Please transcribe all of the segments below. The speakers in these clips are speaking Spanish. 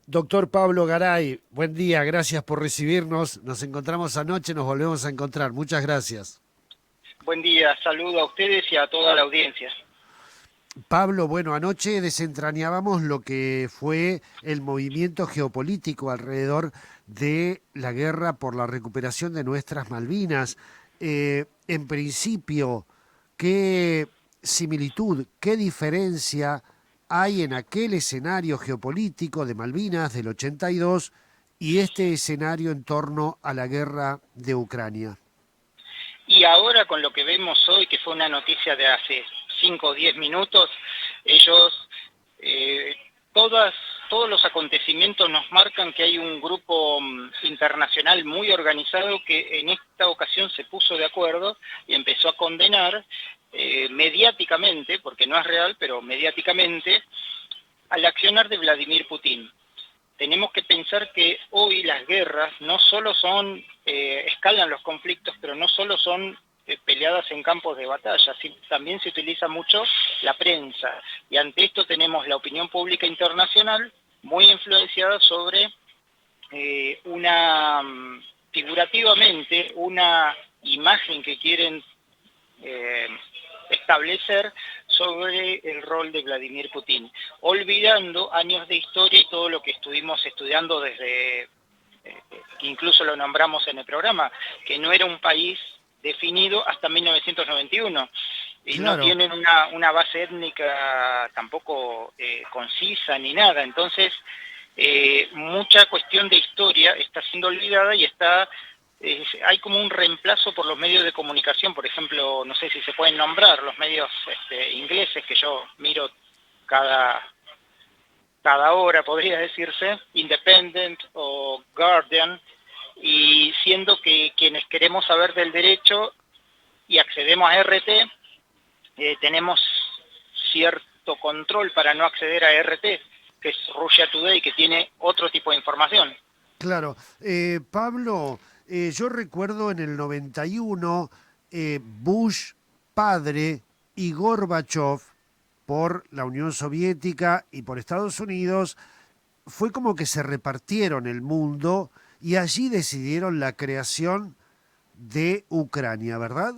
Doctor Pablo Garay, buen día, gracias por recibirnos. Nos encontramos anoche, nos volvemos a encontrar. Muchas gracias. Buen día, saludo a ustedes y a toda la audiencia. Pablo, bueno, anoche desentrañábamos lo que fue el movimiento geopolítico alrededor de la guerra por la recuperación de nuestras Malvinas. En principio, ¿qué similitud, qué diferencia hay en aquel escenario geopolítico de Malvinas del 82 y este escenario en torno a la guerra de Ucrania? Y ahora con lo que vemos hoy, que fue una noticia de hace 5 o 10 minutos, ellos, eh, todas, todos los acontecimientos nos marcan que hay un grupo internacional muy organizado que en esta ocasión se puso de acuerdo y empezó a condenar mediáticamente, porque no es real, pero mediáticamente, al accionar de Vladimir Putin. Tenemos que pensar que hoy las guerras no solo son, escalan los conflictos, pero no solo son peleadas en campos de batalla, también se utiliza mucho la prensa. Y ante esto tenemos la opinión pública internacional muy influenciada sobre figurativamente, una imagen que quieren eh, establecer sobre el rol de Vladimir Putin, olvidando años de historia y todo lo que estuvimos estudiando desde, que incluso lo nombramos en el programa, que no era un país definido hasta 1991 y no Claro. tienen una base étnica tampoco concisa ni nada. Entonces, mucha cuestión de historia está siendo olvidada y hay como un reemplazo por los medios de comunicación. Por ejemplo, no sé si se pueden nombrar los medios ingleses que yo miro cada, cada hora, podría decirse, Independent o Guardian, y siendo que quienes queremos saber del derecho y accedemos a RT, tenemos cierto control para no acceder a RT, que es Russia Today, que tiene otro tipo de información. Claro, Pablo, yo recuerdo en el 91, Bush padre y Gorbachev por la Unión Soviética y por Estados Unidos, fue como que se repartieron el mundo y allí decidieron la creación de Ucrania, ¿verdad?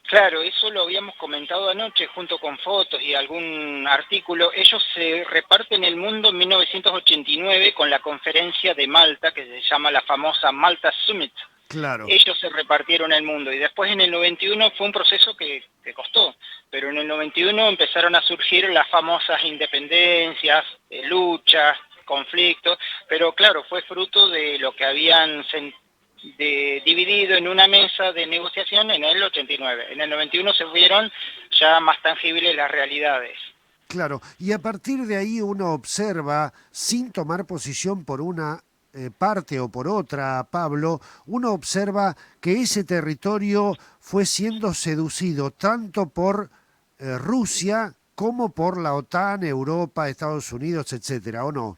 Claro, eso lo habíamos comentado anoche junto con fotos y algún artículo. Ellos se reparten el mundo en 1989 con la conferencia de Malta, que se llama la famosa Malta Summit. Claro. Ellos se repartieron el mundo y después en el 91 fue un proceso que costó, pero en el 91 empezaron a surgir las famosas independencias, luchas, conflictos, pero claro, fue fruto de lo que habían dividido en una mesa de negociación en el 89. En el 91 se vieron ya más tangibles las realidades. Claro, y a partir de ahí uno observa, sin tomar posición por una parte o por otra, Pablo, uno observa que ese territorio fue siendo seducido tanto por Rusia como por la OTAN, Europa, Estados Unidos, etcétera, ¿o no?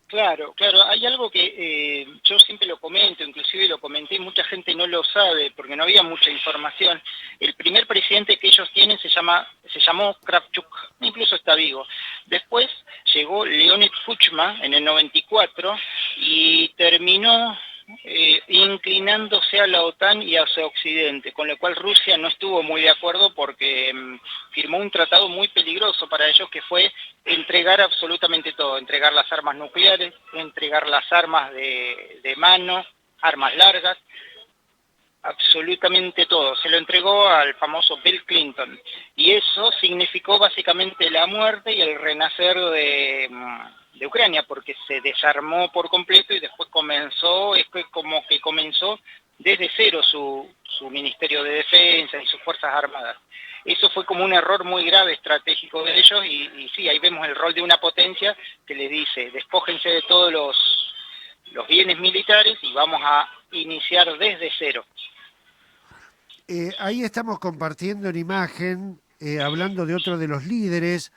Claro, claro, hay algo que yo siempre lo comento, inclusive lo comenté, mucha gente no lo sabe porque no había mucha información. El primer presidente que ellos tienen se llamó Kravchuk, incluso está vivo. Después llegó Leonid Kuchma en el 94 y terminó inclinándose a la OTAN y hacia Occidente, con lo cual Rusia no estuvo muy de acuerdo porque firmó un tratado muy peligroso para ellos que fue entregar absolutamente todo, entregar las armas nucleares, entregar las armas de mano, armas largas, absolutamente todo. Se lo entregó al famoso Bill Clinton y eso significó básicamente la muerte y el renacer de Ucrania, porque se desarmó por completo y después comenzó, es como que comenzó desde cero su Ministerio de Defensa y sus Fuerzas Armadas. Eso fue como un error muy grave estratégico de ellos y sí, ahí vemos el rol de una potencia que les dice, despójense de todos los bienes militares y vamos a iniciar desde cero. Ahí estamos compartiendo en imagen, hablando de otro de los líderes,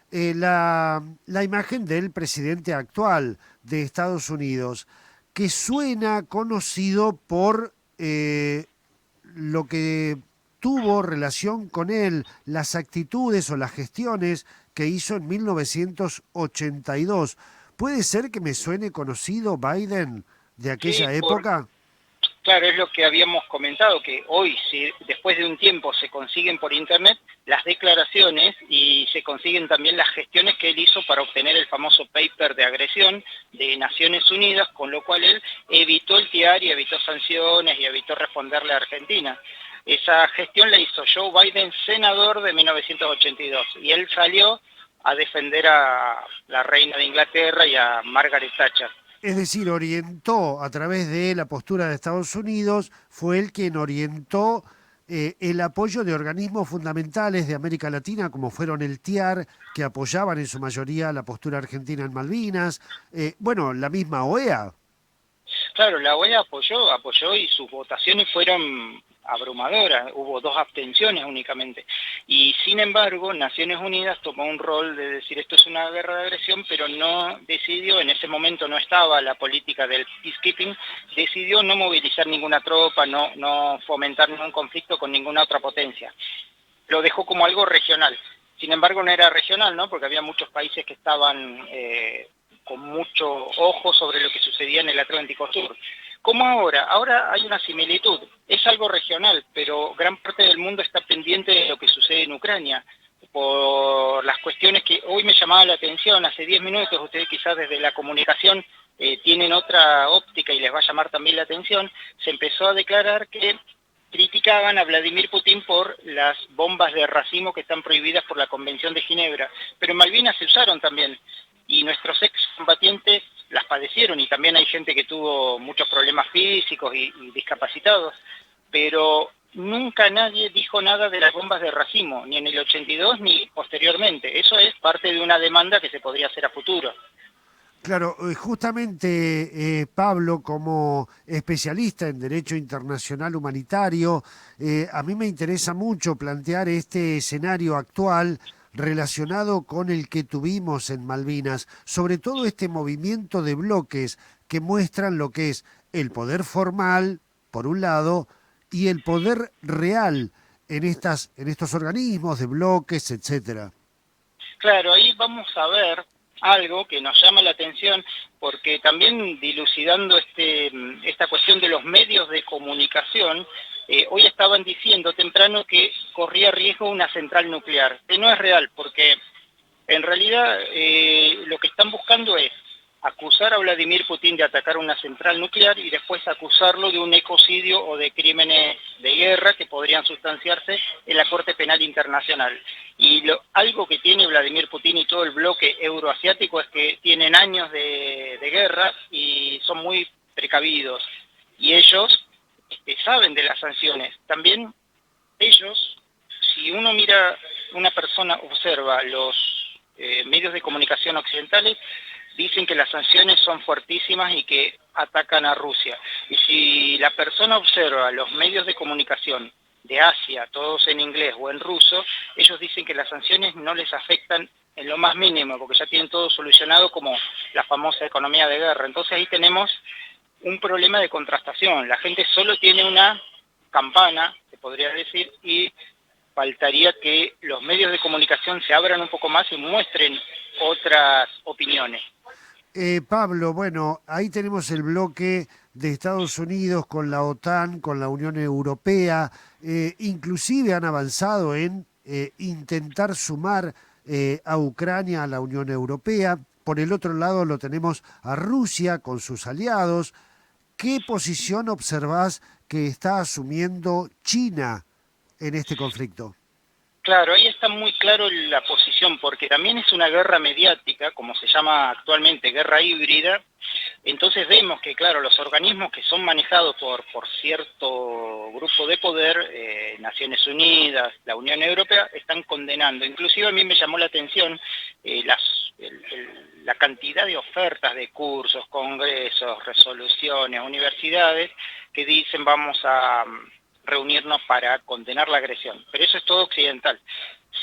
la imagen del presidente actual de Estados Unidos, que suena conocido por lo que tuvo relación con él, las actitudes o las gestiones que hizo en 1982. ¿Puede ser que me suene conocido Biden de Sí, aquella época? claro, es lo que habíamos comentado, que hoy, si después de un tiempo se consiguen por Internet las declaraciones y se consiguen también las gestiones que él hizo para obtener el famoso paper de agresión de Naciones Unidas, con lo cual él evitó el TIAR y evitó sanciones y evitó responderle a Argentina. Esa gestión la hizo Joe Biden, senador de 1982, y él salió a defender a la reina de Inglaterra y a Margaret Thatcher. Es decir, orientó a través de la postura de Estados Unidos, fue él quien orientó el apoyo de organismos fundamentales de América Latina, como fueron el TIAR, que apoyaban en su mayoría la postura argentina en Malvinas, bueno, la misma OEA. Claro, la OEA apoyó y sus votaciones fueron abrumadoras, hubo 2 abstenciones únicamente. Y sin embargo, Naciones Unidas tomó un rol de decir esto es una guerra de agresión, pero no decidió, en ese momento no estaba la política del peacekeeping, decidió no movilizar ninguna tropa, no fomentar ningún conflicto con ninguna otra potencia. Lo dejó como algo regional. Sin embargo, no era regional, ¿no? Porque había muchos países que estaban con mucho ojo sobre lo que sucedía en el Atlántico Sur. Como ahora hay una similitud. Es algo regional, pero gran parte del mundo está pendiente de lo que sucede en Ucrania. Por las cuestiones que hoy me llamaba la atención, hace 10 minutos, ustedes quizás desde la comunicación tienen otra óptica y les va a llamar también la atención, se empezó a declarar que criticaban a Vladimir Putin por las bombas de racimo que están prohibidas por la Convención de Ginebra, pero en Malvinas se usaron también y nuestros excombatientes las padecieron y también hay gente que tuvo muchos problemas físicos y discapacitados, pero nunca nadie dijo nada de las bombas de racimo, ni en el 82 ni posteriormente. Eso es parte de una demanda que se podría hacer a futuro. Claro, justamente Pablo, como especialista en Derecho Internacional Humanitario, a mí me interesa mucho plantear este escenario actual relacionado con el que tuvimos en Malvinas, sobre todo este movimiento de bloques que muestran lo que es el poder formal, por un lado, y el poder real en estos organismos de bloques, etcétera. Claro, ahí vamos a ver algo que nos llama la atención, porque también dilucidando esta cuestión de los medios de comunicación, hoy estaban diciendo temprano que corría riesgo una central nuclear, que no es real, porque en realidad lo que están buscando es acusar a Vladimir Putin de atacar una central nuclear y después acusarlo de un ecocidio o de crímenes de guerra que podrían sustanciarse en la Corte Penal Internacional. Y algo que tiene Vladimir Putin y todo el bloque euroasiático es que tienen años de guerra y son muy precavidos. Y ellos saben de las sanciones. También ellos, si uno mira, una persona observa los medios de comunicación occidentales, dicen que las sanciones son fuertísimas y que atacan a Rusia. Y si la persona observa los medios de comunicación de Asia, todos en inglés o en ruso, ellos dicen que las sanciones no les afectan en lo más mínimo, porque ya tienen todo solucionado como la famosa economía de guerra. Entonces ahí tenemos un problema de contrastación. La gente solo tiene una campana, se podría decir, y faltaría que los medios de comunicación se abran un poco más y muestren otras opiniones. Pablo, bueno, ahí tenemos el bloque de Estados Unidos con la OTAN, con la Unión Europea, inclusive han avanzado en intentar sumar a Ucrania a la Unión Europea. Por el otro lado lo tenemos a Rusia con sus aliados. ¿Qué posición observás que está asumiendo China en este conflicto? Claro, ahí está muy claro la posición, porque también es una guerra mediática, como se llama actualmente, guerra híbrida. Entonces vemos que, claro, los organismos que son manejados por cierto grupo de poder, Naciones Unidas, la Unión Europea, están condenando. Inclusive a mí me llamó la atención la cantidad de ofertas de cursos, congresos, resoluciones, universidades que dicen vamos a reunirnos para condenar la agresión. Pero eso es todo occidental.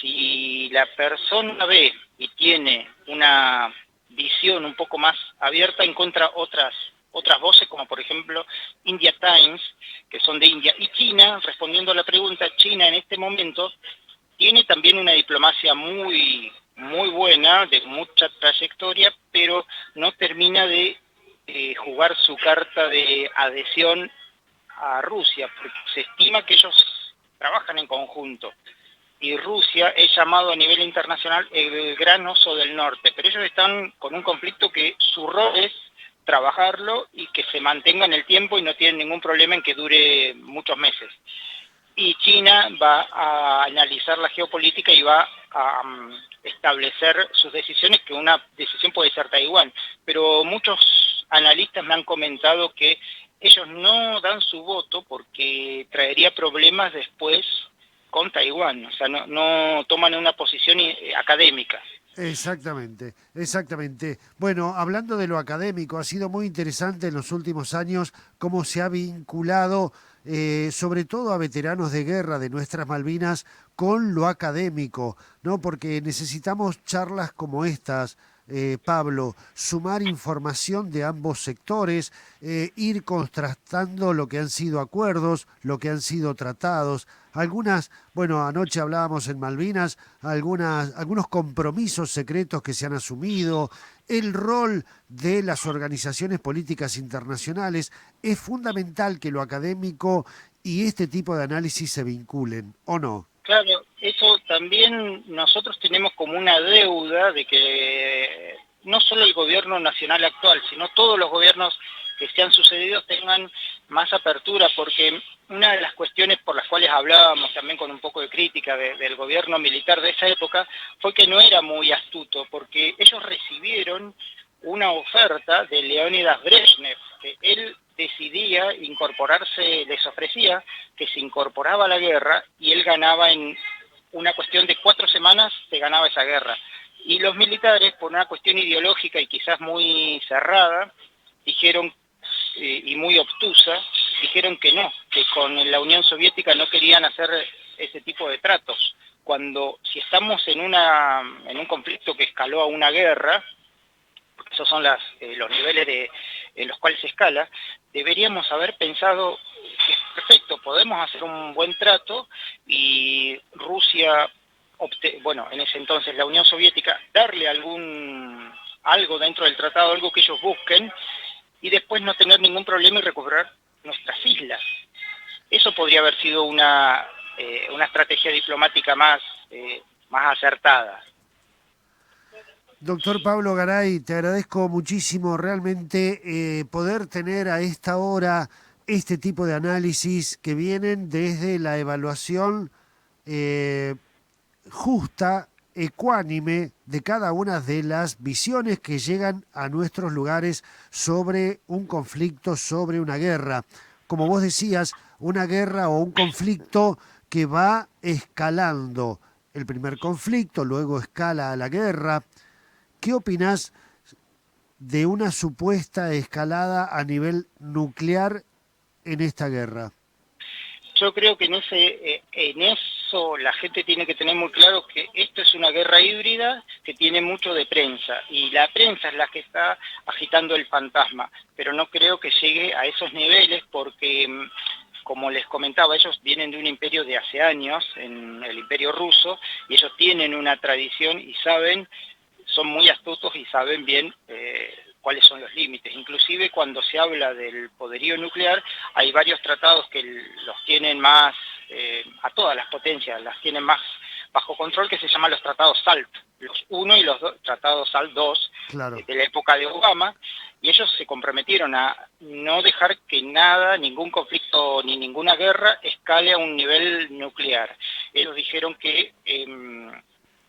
Si la persona ve y tiene una visión un poco más abierta, encuentra otras voces, como por ejemplo India Times, que son de India, y China, respondiendo a la pregunta, China en este momento tiene también una diplomacia muy muy buena, de mucha trayectoria, pero no termina de jugar su carta de adhesión a Rusia, porque se estima que ellos trabajan en conjunto. Y Rusia es llamado a nivel internacional el gran oso del norte, pero ellos están con un conflicto que su rol es trabajarlo y que se mantenga en el tiempo y no tienen ningún problema en que dure muchos meses. Y China va a analizar la geopolítica y va a establecer sus decisiones, que una decisión puede ser Taiwán, pero muchos analistas me han comentado que ellos no dan su voto porque traería problemas después con Taiwán, o sea, no toman una posición académica. Exactamente, exactamente. Bueno, hablando de lo académico, ha sido muy interesante en los últimos años cómo se ha vinculado, sobre todo a veteranos de guerra de nuestras Malvinas, con lo académico, ¿no? Porque necesitamos charlas como estas, Pablo, sumar información de ambos sectores, ir contrastando lo que han sido acuerdos, lo que han sido tratados. Algunas, bueno, anoche hablábamos en Malvinas, algunos compromisos secretos que se han asumido, el rol de las organizaciones políticas internacionales. Es fundamental que lo académico y este tipo de análisis se vinculen, ¿o no? Claro, eso también nosotros tenemos como una deuda de que no solo el gobierno nacional actual, sino todos los gobiernos que se han sucedido tengan más apertura, porque una de las cuestiones por las cuales hablábamos también con un poco de crítica del gobierno militar de esa época fue que no era muy astuto, porque ellos recibieron una oferta de Leónidas Brezhnev, que él decidía incorporarse, les ofrecía que se incorporaba a la guerra y él ganaba en una cuestión de 4 semanas, se ganaba esa guerra. Y los militares, por una cuestión ideológica y quizás muy cerrada, dijeron, y muy obtusa, dijeron que no, que con la Unión Soviética no querían hacer ese tipo de tratos. Cuando si estamos en un conflicto que escaló a una guerra, porque esos son los niveles en los cuales se escala, deberíamos haber pensado que perfecto, podemos hacer un buen trato y Rusia, bueno, en ese entonces la Unión Soviética, darle algo dentro del tratado, algo que ellos busquen, y después no tener ningún problema y recuperar nuestras islas. Eso podría haber sido una estrategia diplomática más acertada. Doctor Pablo Garay, te agradezco muchísimo realmente poder tener a esta hora este tipo de análisis que vienen desde la evaluación eh, justa, ecuánime de cada una de las visiones que llegan a nuestros lugares sobre un conflicto, sobre una guerra. Como vos decías, una guerra o un conflicto que va escalando. El primer conflicto, luego escala a la guerra. ¿Qué opinás de una supuesta escalada a nivel nuclear en esta guerra? Yo creo que en eso la gente tiene que tener muy claro que esto es una guerra híbrida que tiene mucho de prensa y la prensa es la que está agitando el fantasma, pero no creo que llegue a esos niveles porque, como les comentaba, ellos vienen de un imperio de hace años, en el imperio ruso, y ellos tienen una tradición y son muy astutos y saben bien cuáles son los límites. Inclusive cuando se habla del poderío nuclear, hay varios tratados que los tienen más, a todas las potencias, las tienen más bajo control, que se llaman los tratados SALT, los 1 y los tratados SALT 2 Claro. de la época de Obama, y ellos se comprometieron a no dejar que nada, ningún conflicto ni ninguna guerra escale a un nivel nuclear. Ellos dijeron que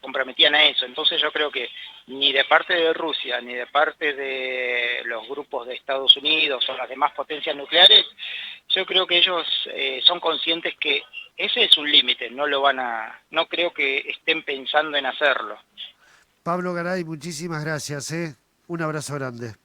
comprometían a eso. Entonces yo creo que ni de parte de Rusia, ni de parte de los grupos de Estados Unidos o las demás potencias nucleares, yo creo que ellos son conscientes que ese es un límite, no creo que estén pensando en hacerlo. Pablo Garay, muchísimas gracias. Un abrazo grande.